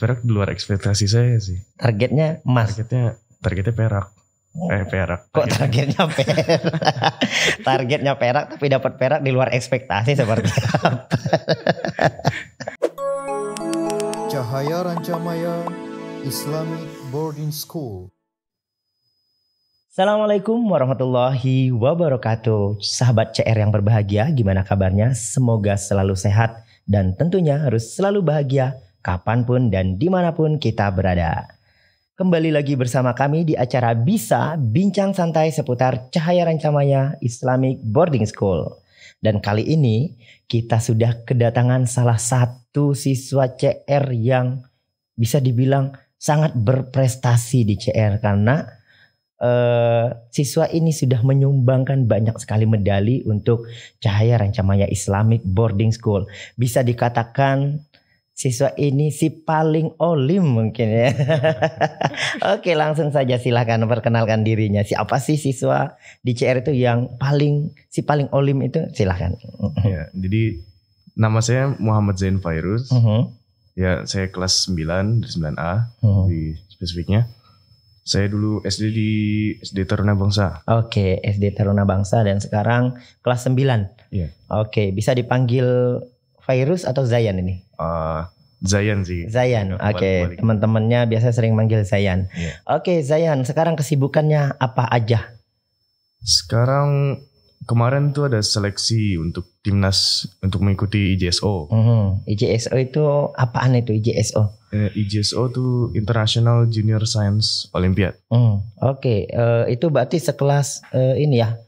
perak di luar ekspektasi saya sih. Targetnya emas. Targetnya perak. Perak. Kok targetnya perak? Targetnya perak tapi dapat perak di luar ekspektasi seperti apa? Cahaya Rancamaya Islamic Boarding School. Assalamualaikum warahmatullahi wabarakatuh. Sahabat CR yang berbahagia, gimana kabarnya? Semoga selalu sehat dan tentunya harus selalu bahagia kapanpun dan dimanapun kita berada. Kembali lagi bersama kami di acara Bisa Bincang Santai seputar Cahaya Rancamaya Islamic Boarding School. Dan kali ini kita sudah kedatangan salah satu siswa CR yang bisa dibilang sangat berprestasi di CR karena siswa ini sudah menyumbangkan banyak sekali medali untuk Cahaya Rancamaya Islamic Boarding School. Bisa dikatakan siswa ini si paling olim mungkin ya. Oke, langsung saja silahkan perkenalkan dirinya. Siapa sih siswa di CR itu yang paling olim itu? Silahkan. Ya, jadi nama saya Muhammad Zain Fairuz. Ya, saya kelas 9 di 9A di spesifiknya. Saya dulu SD di SD Taruna Bangsa. Oke, SD Taruna Bangsa dan sekarang kelas 9. Iya. Oke, bisa dipanggil Fairuz atau Zayan ini? Zayan sih. Zayan, oke. Teman-temannya biasa sering manggil Zayan. Iya. Oke, Zayan, sekarang kesibukannya apa aja? Sekarang kemarin tuh ada seleksi untuk timnas untuk mengikuti IJSO. IJSO itu apaan itu IJSO? IJSO tuh International Junior Science Olympiad. Oke, itu berarti sekelas ini ya,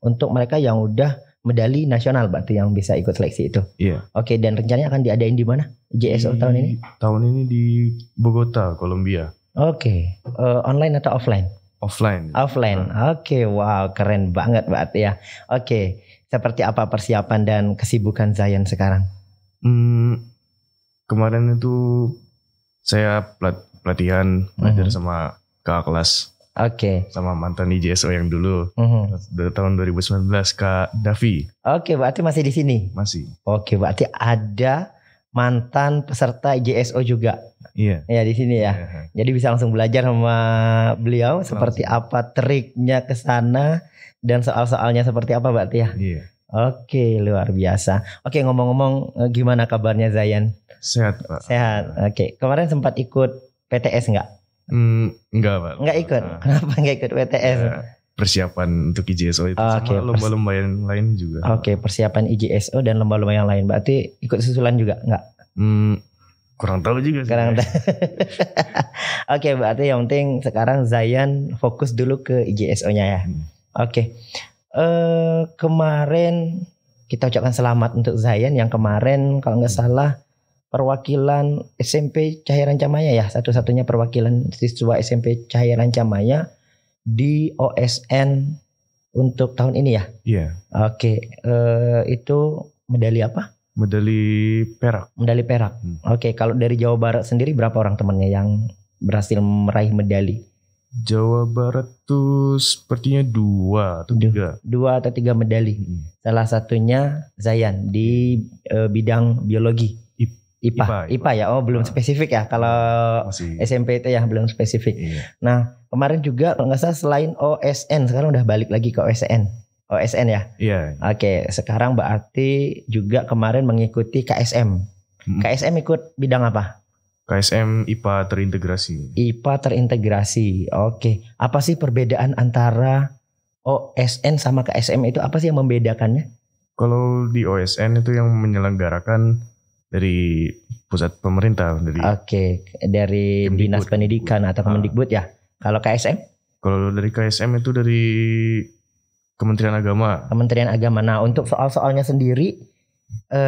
untuk mereka yang udah medali nasional berarti yang bisa ikut seleksi itu. Iya. Oke, dan rencananya akan diadain di mana IJSO tahun ini? Tahun ini di Bogota, Kolombia. Oke, online atau offline? Offline. Oke, wow, keren banget berarti ya. Oke, seperti apa persiapan dan kesibukan Zayan sekarang? Kemarin itu saya pelatihan belajar sama kakak kelas. Oke. Sama mantan IJSO yang dulu. Dari tahun 2019, Kak Davi. Oke, berarti masih di sini? Masih. Oke, berarti ada mantan peserta IJSO juga. Iya. Ya di sini ya. Jadi bisa langsung belajar sama beliau seperti apa triknya ke sana dan soal-soalnya seperti apa berarti ya. Iya. Oke, luar biasa. Oke, ngomong-ngomong gimana kabarnya Zayan? Sehat, Pak. Sehat. Oke, kemarin sempat ikut PTS enggak? Enggak, Pak. Enggak ikut. Kenapa enggak ikut PTS? Ya, persiapan untuk IJSO itu sama lomba-lomba yang lain juga. Oke, persiapan IJSO dan lomba-lomba yang lain. Berarti ikut susulan juga enggak? Kurang tahu juga sih. Oke, berarti yang penting sekarang Zayan fokus dulu ke IJSO-nya ya. Oke. Kemarin kita ucapkan selamat untuk Zayan yang kemarin kalau nggak salah perwakilan SMP Cahaya Rancamaya ya, satu-satunya perwakilan siswa SMP Cahaya Rancamaya di OSN untuk tahun ini ya. Iya. Oke, itu medali apa? Medali perak. Medali perak. Oke, kalau dari Jawa Barat sendiri berapa orang temannya yang berhasil meraih medali? Jawa Barat tuh sepertinya 2 atau 3. 2 atau 3 medali. Salah satunya Zayan di bidang biologi. IPA ya. Oh, belum spesifik ya kalau masih. SMP itu ya belum spesifik. Iya. Nah, kemarin juga kalau nggak salah selain OSN sekarang udah balik lagi ke OSN ya? Iya. Oke, sekarang berarti juga kemarin mengikuti KSM. KSM ikut bidang apa? KSM IPA terintegrasi. IPA terintegrasi. Oke. Apa sih perbedaan antara OSN sama KSM itu? Apa sih yang membedakannya? Kalau di OSN itu yang menyelenggarakan dari pusat pemerintah. Dari Dinas Pendidikan atau Kemendikbud ya. Kalau KSM? Kalau dari KSM itu dari Kementerian Agama. Kementerian Agama. Nah, untuk soal-soalnya sendiri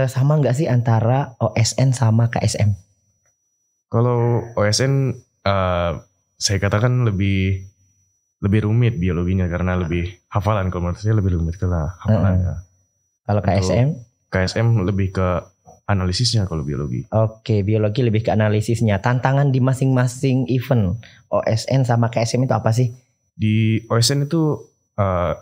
sama nggak sih antara OSN sama KSM? Kalau OSN saya katakan lebih rumit biologinya karena lebih hafalan. Kalau menurut saya lebih rumit karena hafalannya. Kalau KSM lebih ke analisisnya kalau biologi. Oke, biologi lebih ke analisisnya. Tantangan di masing-masing event OSN sama KSM itu apa sih? Di OSN itu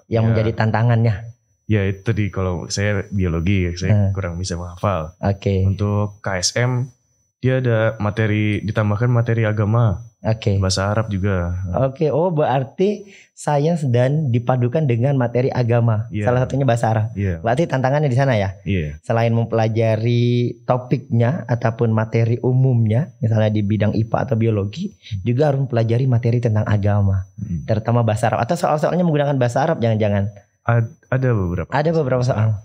yang menjadi tantangannya. Ya itu tadi kalau saya biologi saya kurang bisa menghafal. Oke. Untuk KSM Dia ada materi, ditambahkan materi agama, Oke. bahasa Arab juga. Oke, oh berarti sains dan dipadukan dengan materi agama. Iya. Salah satunya bahasa Arab. Iya. Berarti tantangannya di sana ya. Iya. Selain mempelajari topiknya ataupun materi umumnya, misalnya di bidang IPA atau biologi, juga harus mempelajari materi tentang agama, terutama bahasa Arab. Atau soal-soalnya menggunakan bahasa Arab, jangan-jangan. Ada beberapa. Ada beberapa soal.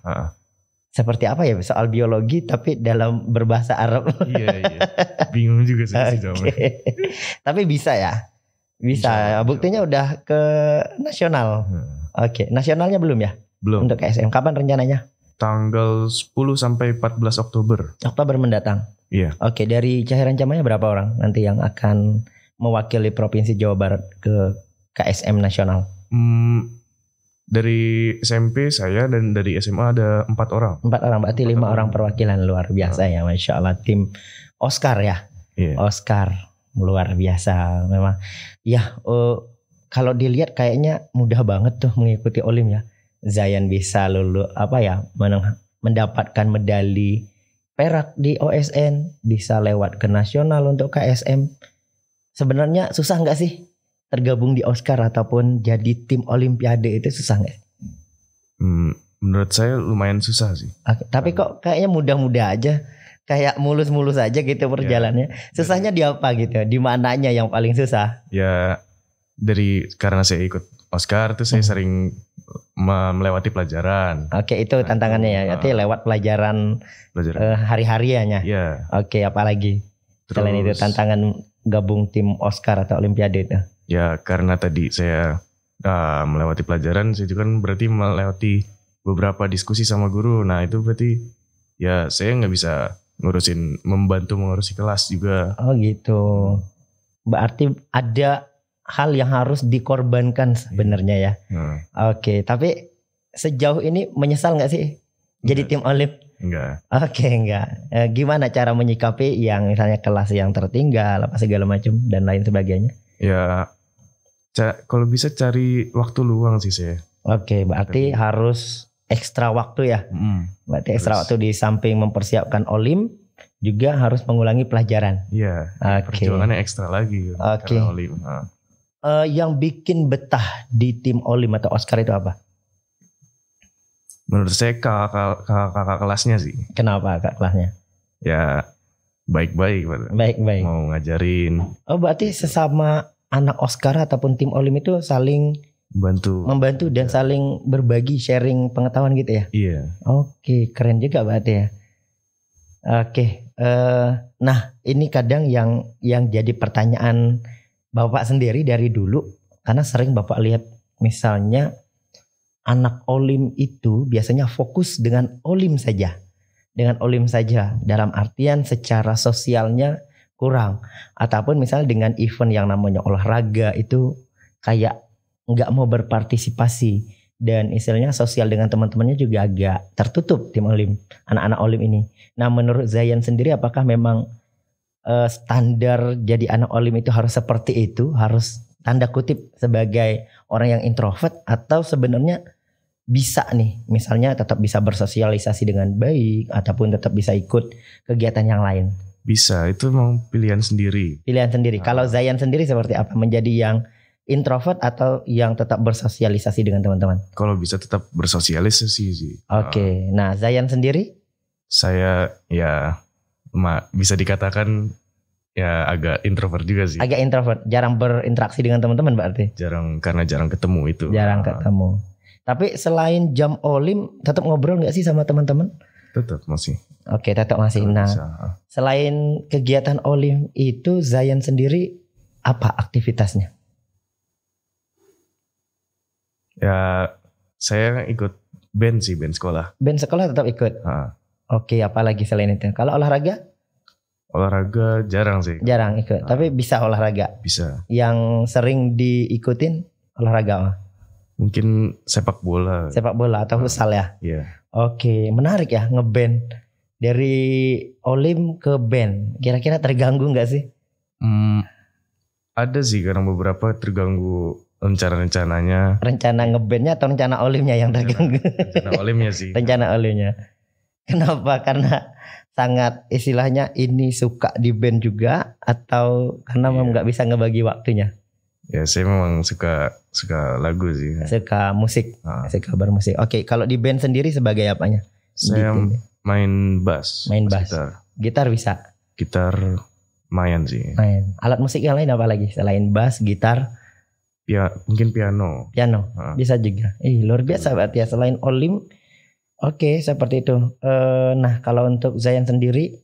Seperti apa ya, soal biologi tapi dalam berbahasa Arab. Iya. Bingung juga sih jawabnya. Tapi bisa ya. Bisa. Buktinya udah ke nasional. Oke, nasionalnya belum ya? Belum. Untuk KSM kapan rencananya? Tanggal 10 sampai 14 Oktober. Oktober mendatang. Iya. Oke, dari Cahaya Rancamanya berapa orang nanti yang akan mewakili Provinsi Jawa Barat ke KSM nasional? Dari SMP saya dan dari SMA ada 4 orang. 4 orang, berarti 5 orang perwakilan. Luar biasa ya, Masya Allah. Tim Oscar ya. Iya. Oscar luar biasa memang. Ya, kalau dilihat kayaknya mudah banget tuh mengikuti Olim ya. Zayan bisa mendapatkan medali perak di OSN, bisa lewat ke nasional untuk KSM. Sebenarnya susah nggak sih tergabung di Oscar ataupun jadi tim Olimpiade itu, susah nggak? Menurut saya lumayan susah sih. Tapi kok kayaknya mudah-mudah aja, kayak mulus-mulus aja gitu perjalanannya. Susahnya di apa gitu? Di mananya yang paling susah? Ya karena saya ikut Oscar tuh saya sering melewati pelajaran. Oke, itu tantangannya ya. Berarti lewat pelajaran hari-hariannya. Iya. Oke, apalagi? Selain itu tantangan gabung tim Oscar atau Olimpiade itu. Ya karena tadi saya melewati pelajaran, saya juga kan berarti melewati beberapa diskusi sama guru. Nah itu berarti ya saya nggak bisa membantu mengurusi kelas juga. Oh gitu. Berarti ada hal yang harus dikorbankan sebenarnya ya. Oke, tapi sejauh ini menyesal nggak sih jadi tim Olim? Enggak. Oke, enggak. Gimana cara menyikapi yang misalnya kelas yang tertinggal apa segala macam dan lain sebagainya? Ya, kalau bisa cari waktu luang sih saya. Oke, berarti harus ekstra waktu ya. Berarti ekstra waktu di samping mempersiapkan Olim juga harus mengulangi pelajaran. Iya. Perjuangannya ekstra lagi. Oke. Olim. Yang bikin betah di tim Olim atau Oscar itu apa? Menurut saya kakak kelasnya sih. Kenapa kakak kelasnya? Ya baik-baik. Baik-baik. Mau ngajarin. Oh berarti sesama anak Oscar ataupun tim Olim itu saling membantu dan saling berbagi, sharing pengetahuan gitu ya? Iya. Oke, keren juga berarti ya. Oke, nah ini kadang yang jadi pertanyaan Bapak sendiri dari dulu, karena sering Bapak lihat misalnya anak Olim itu biasanya fokus dengan Olim saja. Dengan Olim saja, dalam artian secara sosialnya kurang. Ataupun misalnya dengan event yang namanya olahraga itu kayak nggak mau berpartisipasi. Dan istilahnya sosial dengan teman-temannya juga agak tertutup tim Olim, anak-anak Olim ini. Nah menurut Zayan sendiri apakah memang standar jadi anak Olim itu harus seperti itu? Harus tanda kutip sebagai orang yang introvert? Atau sebenarnya bisa nih misalnya tetap bisa bersosialisasi dengan baik ataupun tetap bisa ikut kegiatan yang lain? Bisa, itu memang pilihan sendiri. Pilihan sendiri. Kalau Zayan sendiri seperti apa? Menjadi yang introvert atau yang tetap bersosialisasi dengan teman-teman? Kalau bisa tetap bersosialisasi sih. Oke. Nah Zayan sendiri? Saya ya bisa dikatakan ya agak introvert juga sih. Agak introvert, jarang berinteraksi dengan teman-teman berarti? Karena jarang ketemu itu. Jarang ketemu. Tapi selain jam Olim tetap ngobrol gak sih sama teman-teman? Tetap masih. Oke, tetap masih. Nah, selain kegiatan Olim itu Zayan sendiri apa aktivitasnya? Ya, saya ikut band sih, band sekolah. Band sekolah tetap ikut? Oke, apalagi selain itu? Kalau olahraga? Olahraga jarang sih. Jarang ikut, tapi bisa olahraga? Bisa. Yang sering diikutin olahraga apa? Mungkin sepak bola. Sepak bola atau futsal ya? Iya. Oke, menarik ya ngeband. Dari Olim ke band, kira-kira terganggu gak sih? Ada sih, karena beberapa terganggu rencana-rencananya. Rencana ngebandnya atau rencana Olimnya yang terganggu? Rencana Olimnya sih. Rencana Olimnya. Kenapa? Karena sangat istilahnya ini suka di band juga atau karena memang nggak bisa ngebagi waktunya? Ya saya memang suka lagu sih. Suka musik, suka bermusik. Oke, kalau di band sendiri sebagai apanya? Saya Gitu. main bass. Main bass. Gitar. Gitar bisa. Gitar main sih. Main. Alat musik yang lain apa lagi selain bass, gitar? Ya mungkin piano. Piano bisa juga. Luar biasa berarti ya selain Olim. Oke, seperti itu. Nah, kalau untuk Zayan sendiri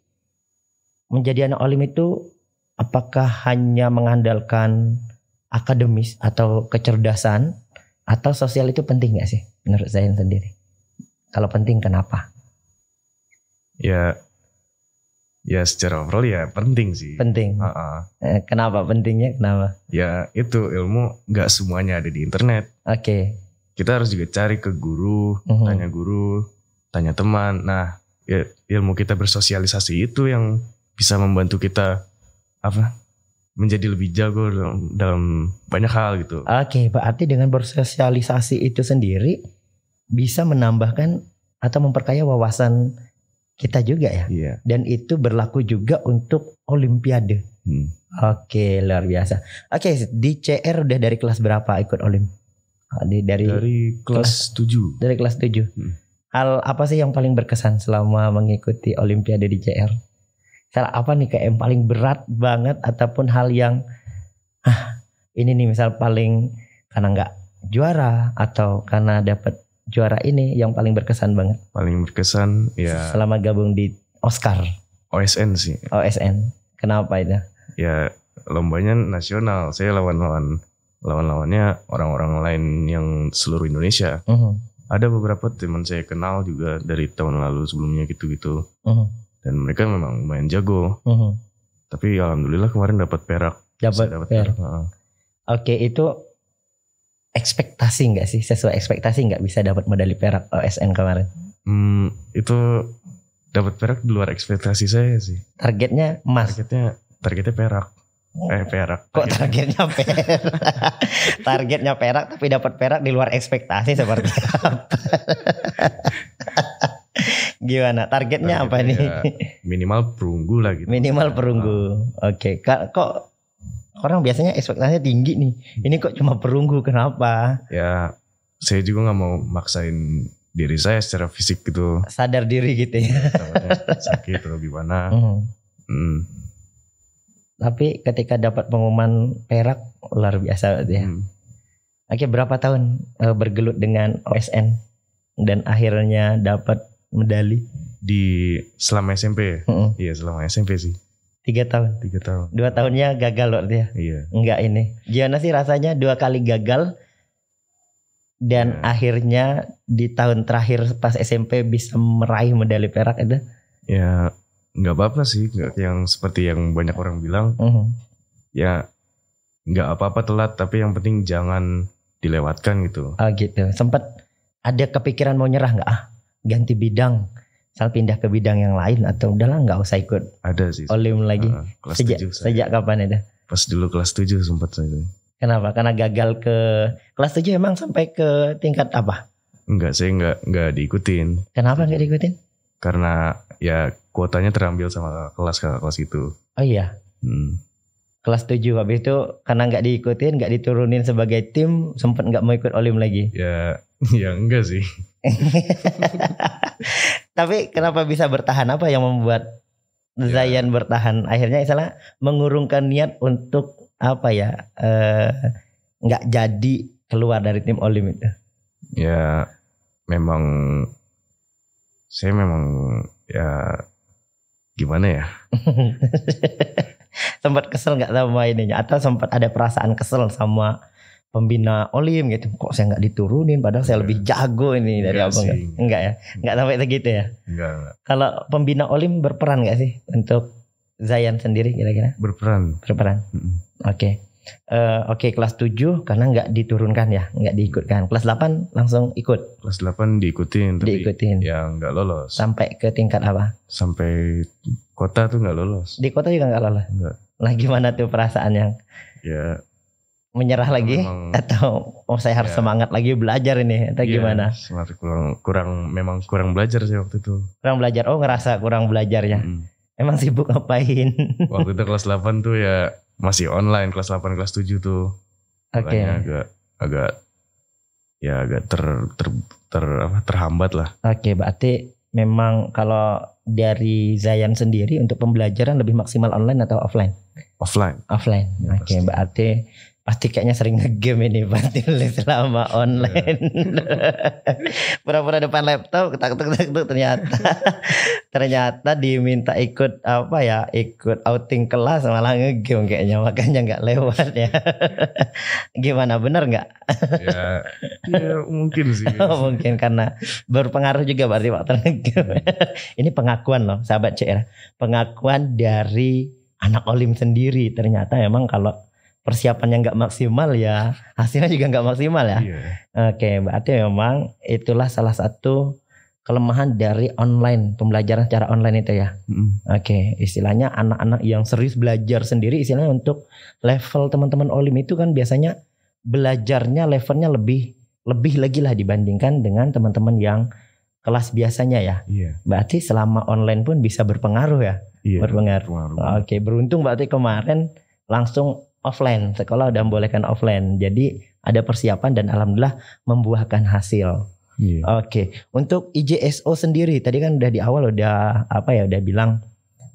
menjadi anak Olim itu apakah hanya mengandalkan akademis atau kecerdasan atau sosial itu penting nggak sih menurut Zayan sendiri? Kalau penting kenapa? Ya secara overall ya penting sih. Penting. Kenapa pentingnya? Kenapa? Ya itu ilmu nggak semuanya ada di internet. Oke. Kita harus juga cari ke guru, tanya teman. Nah, ya, ilmu kita bersosialisasi itu yang bisa membantu kita menjadi lebih jago dalam banyak hal gitu. Oke, berarti dengan bersosialisasi itu sendiri bisa menambahkan atau memperkaya wawasan kita juga ya. Iya. Dan itu berlaku juga untuk Olimpiade. Oke, luar biasa. Oke, di CR udah dari kelas berapa ikut Olim? Dari kelas 7. Dari kelas 7. Hal apa sih yang paling berkesan selama mengikuti Olimpiade di CR? Salah apa nih kayak yang paling berat banget ataupun hal yang ini nih misal paling karena nggak juara atau karena dapat juara ini yang paling berkesan banget? Paling berkesan ya selama gabung di Oscar. OSN sih. OSN. Kenapa itu? Ya lombanya nasional. Saya lawan-lawannya orang-orang lain yang seluruh Indonesia. Ada beberapa teman saya kenal juga dari tahun lalu sebelumnya gitu-gitu. Dan mereka memang lumayan jago. Tapi alhamdulillah kemarin dapat perak. Dapat perak. Oke, itu ekspektasi nggak sih? Sesuai ekspektasi nggak bisa dapat medali perak OSN kemarin? Itu dapat perak di luar ekspektasi saya sih. Targetnya emas. Targetnya perak. Perak. Kok targetnya perak? Targetnya perak tapi dapat perak di luar ekspektasi seperti apa? Gimana? Targetnya apa nih? Minimal perunggu lah gitu. Minimal perunggu. Oke. Kok orang biasanya ekspektasinya tinggi nih. Ini kok cuma perunggu, kenapa? Ya, saya juga nggak mau maksain diri saya secara fisik gitu. Sadar diri gitu ya. Sakit atau gimana. Tapi ketika dapat pengumuman perak luar biasa ya. Oke, berapa tahun bergelut dengan OSN dan akhirnya dapat medali? Selama SMP. Iya, selama SMP sih. 3 tahun. 3 tahun. 2 tahunnya gagal loh dia. Iya. Enggak ini. Gimana sih rasanya 2 kali gagal dan akhirnya di tahun terakhir pas SMP bisa meraih medali perak itu? Ya nggak apa-apa sih, nggak yang seperti yang banyak orang bilang. Ya nggak apa-apa telat, tapi yang penting jangan dilewatkan gitu. Oh gitu. Sempat ada kepikiran mau nyerah nggak? Ganti bidang. Misal pindah ke bidang yang lain atau udahlah nggak usah ikut. Ada sih. Olim lagi. Kelas 7 sejak kapan itu? Pas dulu kelas 7 sempat saya. Kenapa? Karena gagal ke kelas 7 emang sampai ke tingkat apa? Enggak, saya enggak diikutin. Kenapa enggak diikutin? Karena ya kuotanya terambil sama kelas itu. Oh iya. Kelas 7 habis itu karena enggak diikutin, enggak diturunin sebagai tim, sempat enggak mau ikut Olim lagi. Ya enggak sih. Tapi kenapa bisa bertahan? Apa yang membuat Zayan bertahan? Akhirnya misalnya mengurungkan niat untuk apa ya? Nggak jadi keluar dari tim Olim itu. Ya memang saya ya gimana ya? Sempat kesel nggak sama ininya? Atau sempat ada perasaan kesel sama pembina Olim gitu, kok saya nggak diturunin padahal saya lebih jago ini dari abang? Enggak ya, enggak sampai segitu ya. Enggak. Kalau pembina Olim berperan nggak sih untuk Zayan sendiri kira-kira? Berperan. Oke. Kelas 7 karena nggak diturunkan ya, nggak diikutkan. Kelas 8 langsung ikut. Kelas 8 diikutin, tapi ya nggak lolos. Sampai ke tingkat apa? Sampai kota tuh nggak lolos. Di kota juga nggak lolos. Enggak. Lah gimana tuh perasaannya? Ya menyerah lagi memang, atau saya harus semangat lagi belajar ini atau gimana? Memang kurang belajar sih waktu itu. Kurang belajar. Oh, ngerasa kurang belajar ya. Emang sibuk ngapain? Waktu itu kelas 8 tuh ya masih online, kelas 8 kelas 7 tuh. Makanya agak terhambat lah. Oke, berarti memang kalau dari Zayan sendiri untuk pembelajaran lebih maksimal online atau offline? Offline. Ya, oke, berarti pasti kayaknya sering nge-game ini pasti selama online. Pura-pura depan laptop, ketak-ketak ternyata diminta ikut ikut outing kelas malah nge-game kayaknya, makanya nggak lewat ya. Gimana, bener nggak? ya mungkin sih. Mungkin karena berpengaruh juga berarti waktu nge-game. Ini pengakuan loh sahabat CR, pengakuan dari anak Olim sendiri. Ternyata memang kalau persiapannya nggak maksimal ya hasilnya juga nggak maksimal ya. Oke, berarti memang itulah salah satu kelemahan dari online, pembelajaran secara online itu ya. Oke, istilahnya anak-anak yang serius belajar sendiri, istilahnya untuk level teman-teman Olim itu kan biasanya belajarnya levelnya lebih lagi lah dibandingkan dengan teman-teman yang kelas biasanya ya. Berarti selama online pun bisa berpengaruh ya. Berpengaruh. Oke, beruntung berarti kemarin langsung offline, sekolah udah membolehkan offline, jadi ada persiapan dan alhamdulillah membuahkan hasil. Oke, untuk IJSO sendiri tadi kan udah di awal udah bilang,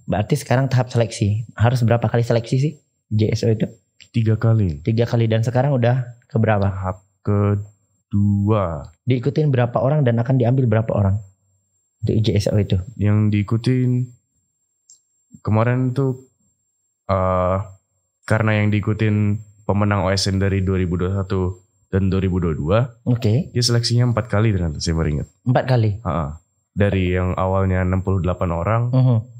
berarti sekarang tahap seleksi harus berapa kali seleksi sih IJSO itu? 3 kali. 3 kali, dan sekarang udah ke berapa? Tahap kedua. Diikutin berapa orang dan akan diambil berapa orang untuk IJSO itu? Yang diikutin kemarin tuh karena yang diikutin pemenang OSN dari 2021 dan 2022. Oke. Dia seleksinya 4 kali ternyata, saya baru ingat. 4 kali? Dari yang awalnya 68 orang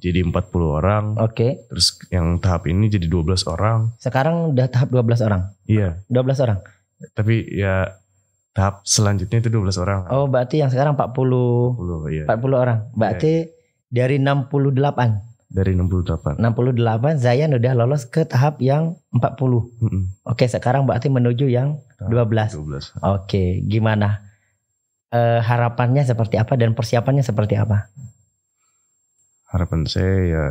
jadi 40 orang. Oke. Terus yang tahap ini jadi 12 orang. Sekarang udah tahap 12 orang? Iya. 12 orang? Tapi ya tahap selanjutnya itu 12 orang. Oh, berarti yang sekarang 40 orang. Berarti dari 68. Dari 68 Zayan udah lolos ke tahap yang 40. Oke, sekarang berarti menuju yang 12. Oke, gimana harapannya seperti apa dan persiapannya seperti apa? Harapan saya ya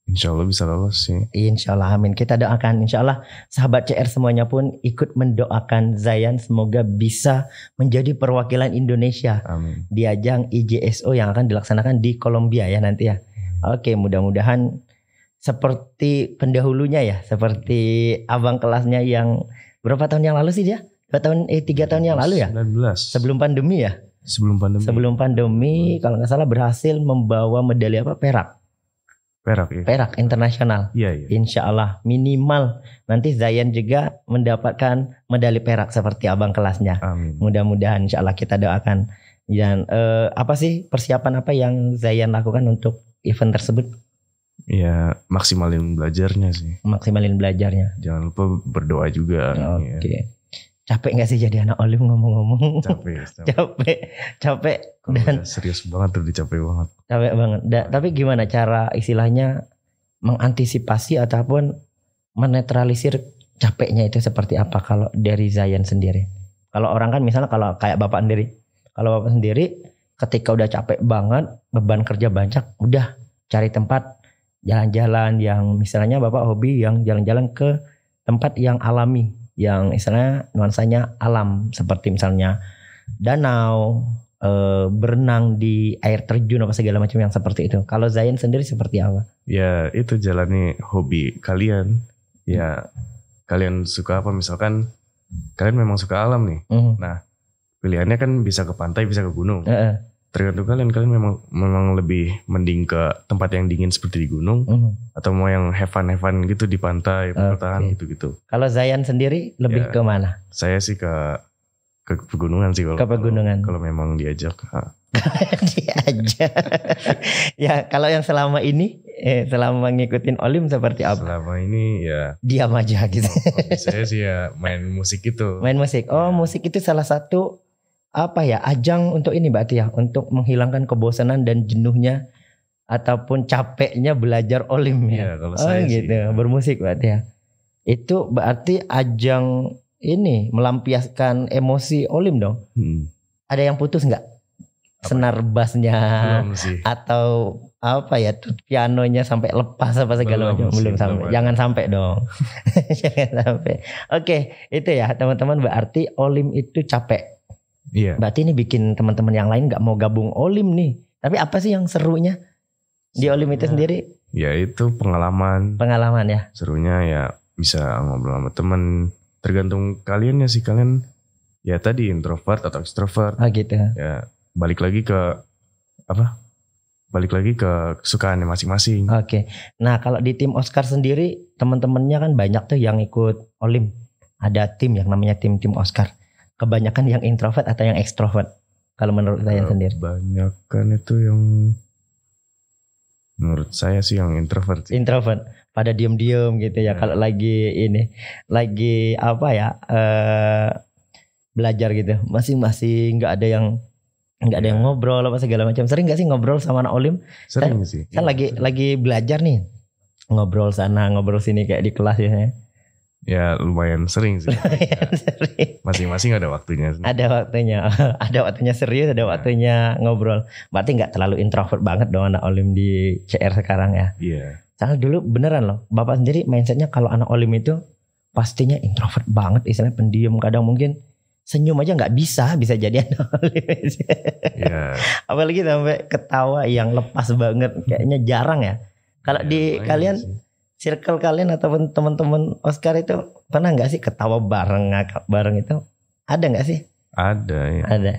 insya Allah bisa lolos sih. Insya Allah, amin. Kita doakan insya Allah sahabat CR semuanya pun ikut mendoakan Zayan semoga bisa menjadi perwakilan Indonesia. Amin. Di ajang IJSO yang akan dilaksanakan di Kolombia ya nanti ya. Oke, mudah-mudahan seperti pendahulunya ya, seperti abang kelasnya yang berapa tahun yang lalu sih dia? 3 tahun yang lalu ya? 19. Sebelum pandemi ya? Sebelum pandemi kalau nggak salah berhasil membawa medali perak. Perak internasional. Iya. Insya Allah minimal nanti Zayan juga mendapatkan medali perak seperti abang kelasnya. Amin. Mudah-mudahan insya Allah kita doakan. Dan apa sih persiapan apa yang Zayan lakukan untuk event tersebut? Ya maksimalin belajarnya sih. Jangan lupa berdoa juga. Oke. Ya. Capek gak sih jadi anak Olim ngomong-ngomong? Capek. Dan serius banget tuh, capek banget. Capek banget. Tapi gimana cara istilahnya mengantisipasi ataupun menetralisir capeknya itu seperti apa kalau dari Zayan sendiri? Kalau orang kan misalnya kalau kayak bapak sendiri ketika udah capek banget, beban kerja banyak, udah cari tempat jalan-jalan yang misalnya bapak hobi yang jalan-jalan ke tempat yang alami, yang istilahnya nuansanya alam seperti misalnya danau, berenang di air terjun apa segala macam yang seperti itu. Kalau Zayan sendiri seperti apa? Ya itu jalani hobi kalian. Ya kalian suka apa, misalkan kalian memang suka alam nih. Nah pilihannya kan bisa ke pantai, bisa ke gunung. Tergantung kalian memang lebih mending ke tempat yang dingin seperti di gunung, atau mau yang have fun gitu di pantai, perkotaan gitu. Kalau Zayan sendiri lebih ke mana? Saya sih ke pegunungan sih kalau memang diajak. Diajak. Ya kalau yang selama ini selama ngikutin Olim seperti apa? Selama ini ya diam aja gitu. Saya sih ya main musik itu. Main musik. Oh, musik itu salah satu ajang untuk ini berarti ya, untuk menghilangkan kebosanan dan jenuhnya ataupun capeknya belajar Olim ya. Kalau saya gitu. Bermusik berarti ya. Itu berarti ajang ini melampiaskan emosi Olim dong. Ada yang putus nggak? Senar bassnya atau apa ya, pianonya sampai lepas apa segala macam? Belum sampai. Jangan sampai dong. Jangan sampai. Oke, itu ya teman-teman, berarti Olim itu capek. Iya. Berarti ini bikin teman-teman yang lain nggak mau gabung Olim nih. Tapi apa sih yang serunya di Olim itu sendiri? Ya itu pengalaman. Pengalaman ya. Serunya ya bisa ngobrol sama teman. Tergantung kalian ya sih, kalian ya tadi introvert atau extrovert. Oh gitu. Ya balik lagi ke kesukaannya masing-masing. Oke. Nah kalau di tim Oscar sendiri teman-temannya kan banyak tuh yang ikut Olim. Ada tim yang namanya tim Oscar. Kebanyakan yang introvert atau yang extrovert? Kalau menurut saya sendiri. Kebanyakan itu yang menurut saya sih yang introvert. Introvert. Pada diem-diem gitu ya. Kalau lagi apa ya, belajar gitu. Masing-masing nggak ada yang ngobrol apa segala macam. Sering gak sih ngobrol sama anak Olim? Sering sih. Kan lagi belajar nih. Ngobrol sana, ngobrol sini kayak di kelas ya. Ya lumayan sering sih. Sering. Masing-masing ada waktunya. Ada waktunya. Ada waktunya serius, ada waktunya ngobrol. Berarti gak terlalu introvert banget dong anak Olim di CR sekarang ya. Iya. Soalnya dulu beneran loh. Bapak sendiri mindsetnya kalau anak Olim itu pastinya introvert banget. Istilahnya pendiam. Kadang mungkin senyum aja nggak bisa jadi anak Olim. Yeah. Apalagi sampai ketawa yang lepas banget, kayaknya jarang ya. Kalau di kalian sih, circle kalian ataupun teman-teman Oscar itu pernah nggak sih ketawa bareng, ngakak bareng itu? Ada nggak sih? Ada ya. Ada.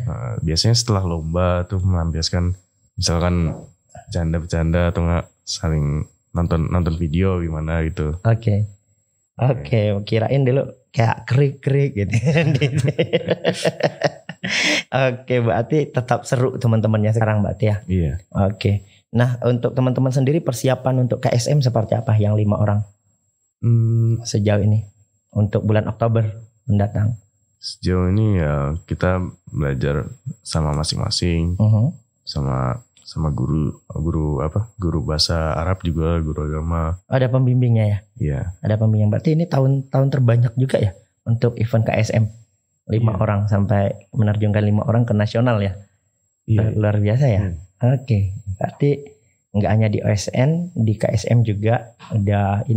Biasanya setelah lomba tuh melampiaskan misalkan bercanda atau nggak saling nonton video gimana gitu. Oke, kirain dulu kayak kerik gitu. Oke, berarti tetap seru teman-temannya sekarang berarti ya. Iya. Oke. Nah, untuk teman-teman sendiri persiapan untuk KSM seperti apa yang 5 orang? Sejauh ini untuk bulan Oktober mendatang. Sejauh ini ya kita belajar sama masing-masing. Sama guru bahasa Arab juga, guru agama. Ada pembimbingnya ya? Iya. Ada pembimbing. Berarti ini tahun terbanyak juga ya untuk event KSM. 5 orang sampai menerjunkan 5 orang ke nasional ya. Iya. Luar biasa ya. Oke. Berarti nggak hanya di OSN, di KSM juga udah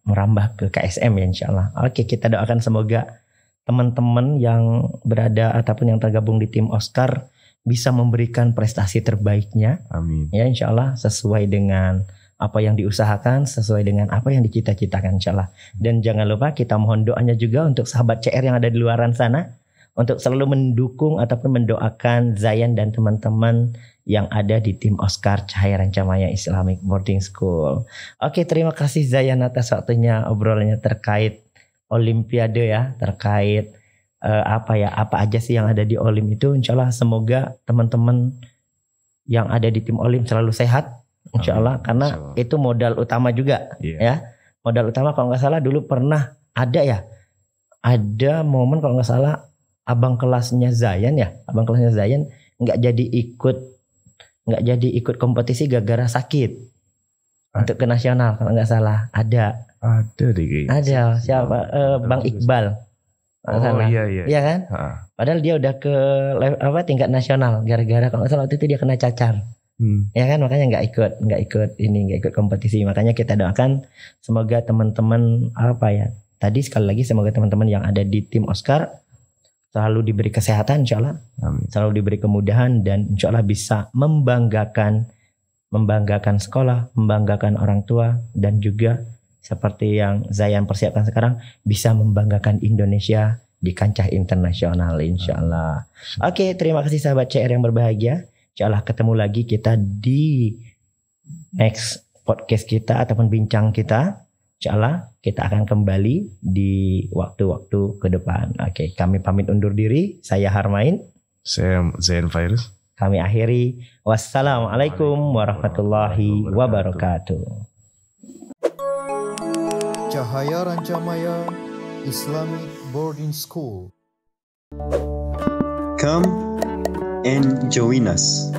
merambah ke KSM ya insyaallah. Oke, kita doakan semoga teman-teman yang berada ataupun yang tergabung di tim Oscar bisa memberikan prestasi terbaiknya. Amin. Ya insyaallah sesuai dengan apa yang diusahakan, sesuai dengan apa yang dicita-citakan insyaallah. Dan jangan lupa kita mohon doanya juga untuk sahabat CR yang ada di luaran sana, untuk selalu mendukung ataupun mendoakan Zayan dan teman-teman yang ada di tim Oscar Cahaya Rancamaya Islamic Boarding School. Oke, terima kasih Zayan atas waktunya, obrolannya terkait Olimpiade ya, terkait apa aja sih yang ada di Olim itu. Insyaallah semoga teman-teman yang ada di tim Olim selalu sehat insyaallah, karena itu modal utama juga ya. Modal utama kalau nggak salah dulu pernah ada momen kalau nggak salah abang kelasnya Zayan nggak jadi ikut kompetisi gara-gara sakit untuk ke nasional kalau nggak salah. Ada deh kayaknya. Ada siapa? Bang Iqbal. Iya kan? Padahal dia udah ke tingkat nasional gara-gara kalau nggak salah waktu itu dia kena cacar. Ya kan, makanya nggak ikut kompetisi. Makanya kita doakan semoga teman-teman tadi sekali lagi semoga teman-teman yang ada di tim Oscar selalu diberi kesehatan insyaallah. Amin. Selalu diberi kemudahan dan insyaallah bisa membanggakan sekolah, membanggakan orang tua, dan juga seperti yang Zayan persiapkan sekarang bisa membanggakan Indonesia di kancah internasional insyaallah. Oke, terima kasih sahabat CR yang berbahagia. Insyaallah ketemu lagi kita di next podcast kita ataupun bincang kita. Insyaallah kita akan kembali di waktu-waktu ke depan. Oke, kami pamit undur diri. Saya Harmain. Saya Zain Fairuz. Kami akhiri. Wassalamualaikum warahmatullahi wabarakatuh. Cahaya Rancamaya Islamic Boarding School. Come and join us.